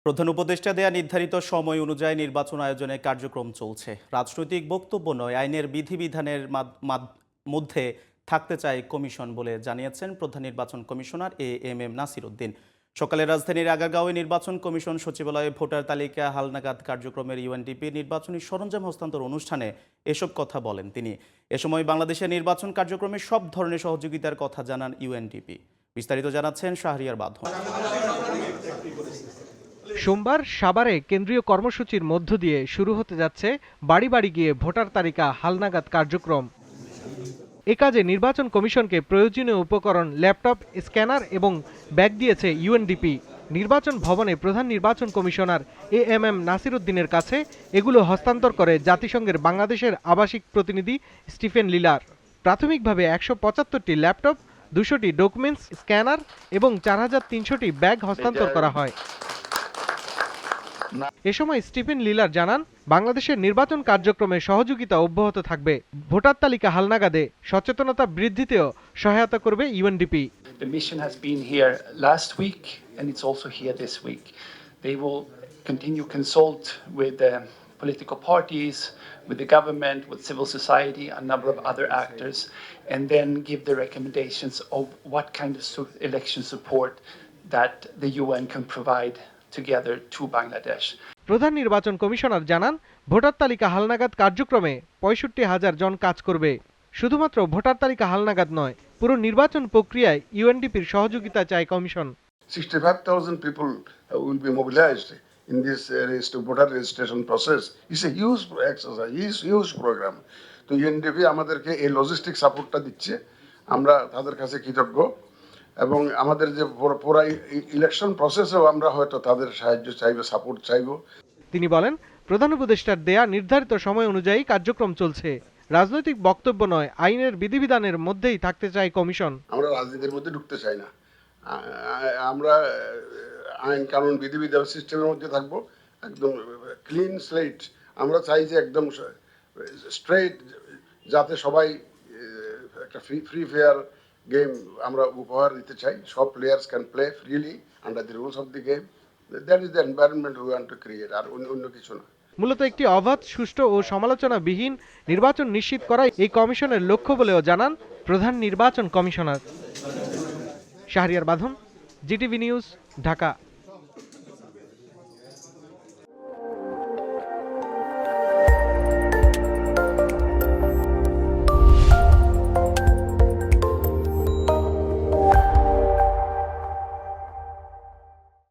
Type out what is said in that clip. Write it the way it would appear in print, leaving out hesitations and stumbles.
প্রধান উপদেষ্টা দেয়া নির্ধারিত সময় অনুযায়ী নির্বাচন আয়োজনে কার্যক্রম চলছে। রাজনৈতিক বক্তব্য নয়, আইনের বিধিবিধানের মধ্যে থাকতে চায় কমিশন বলে জানিয়েছেন প্রধান নির্বাচন কমিশনার এএমএম নাসির উদ্দিন। সকালে রাজধানীর আগারগাঁওয়ে নির্বাচন কমিশন সচিবালয়ে ভোটার তালিকা হালনাগাদ কার্যক্রমের ইউএনডিপি নির্বাচনী সরঞ্জাম হস্তান্তর অনুষ্ঠানে এসব কথা বলেন তিনি। এ সময় বাংলাদেশের নির্বাচন কার্যক্রমে সব ধরনের সহযোগিতার কথা জানান ইউএনডিপি। বিস্তারিত জানাচ্ছেন শাহরিয়ার বাঁধন। সোমবার সাভারে কেন্দ্রীয় কর্মসূচির মধ্য দিয়ে শুরু হতে যাচ্ছে বাড়ি বাড়ি গিয়ে ভোটার তালিকা হালনাগাদ কার্যক্রম। এ কাজে নির্বাচন কমিশনকে প্রয়োজনীয় উপকরণ, ল্যাপটপ, স্ক্যানার এবং ব্যাগ দিয়েছে ইউএনডিপি। নির্বাচন ভবনে প্রধান নির্বাচন কমিশনার এএমএম নাসির উদ্দিনের কাছে এগুলো হস্তান্তর করে জাতিসংঘের বাংলাদেশের আবাসিক প্রতিনিধি স্টিফেন লিলার। প্রাথমিকভাবে ১৭৫টি ল্যাপটপ, ২০০টি ডকুমেন্টস, স্ক্যানার এবং ৪৩০০টি ব্যাগ হস্তান্তর করা হয়। এ সময় স্টিফেন লিলার জানান, বাংলাদেশের নির্বাচন কার্যক্রমে সহযোগিতা অব্যাহত থাকবে। ভোটার তালিকা হালনাগাদে সচেতনতা বৃদ্ধিতেও সহায়তা করবে UNDP. The mission has been here last week and it's also here this week. They will continue consult with political parties, with the government, with civil society, a number of other actors, and then give the recommendations of what kind of election support that the UN can provide together to Bangladesh. প্রধান নির্বাচন commissioner জানান, voter তালিকা হালনাগাদ কার্যক্রমে ৬৫,০০০ জন কাজ করবে। শুধুমাত্র voter তালিকা হালনাগাদ নয়, পুরো নির্বাচন প্রক্রিয়ায় ইউএনডিপির সহযোগিতা চায় commission. 65,000 people will be mobilized in this voter registration process. It's a huge exercise, huge program. তো ইউএনডিপি আমাদেরকে এই লজিস্টিক সাপোর্টটা দিচ্ছে, আমরা তাদের কাছে কৃতজ্ঞ। এবং আমাদের যে পুরো ইলেকশন প্রসেসেও আমরা হয়তো তাদের সাহায্য চাইবো, সাপোর্ট চাইবো। তিনি বলেন, প্রধান উপদেষ্টার দেয়া নির্ধারিত সময় অনুযায়ী কার্যক্রম চলছে। রাজনৈতিক বক্তব্য নয়, আইনের বিধিবিধানের মধ্যেই থাকতে চায় কমিশন। আমরা রাজনীতির মধ্যে ঢুকতে চাই না, আমরা আইন কানুন বিধিবিধান সিস্টেমের মধ্যে থাকবো, একদম ক্লিন স্লেট। আমরা চাই যে একদম স্ট্রেট, যাতে সবাই একটা ফ্রি ফেয়ার গেম আমরা উপহার দিতে চাই। সব players can play freely under the rules of the game. That is the environment we want to create, আর অন্য কিছু না। মূলত একটি অবাধ, সুষ্ঠু ও সমালোচনাবিহীন নির্বাচন নিশ্চিত করাই এই কমিশনের লক্ষ্য বলেও জানান প্রধান নির্বাচন কমিশনার। শাহরিয়ার বাঁধন, জিটিভি নিউজ, ঢাকা।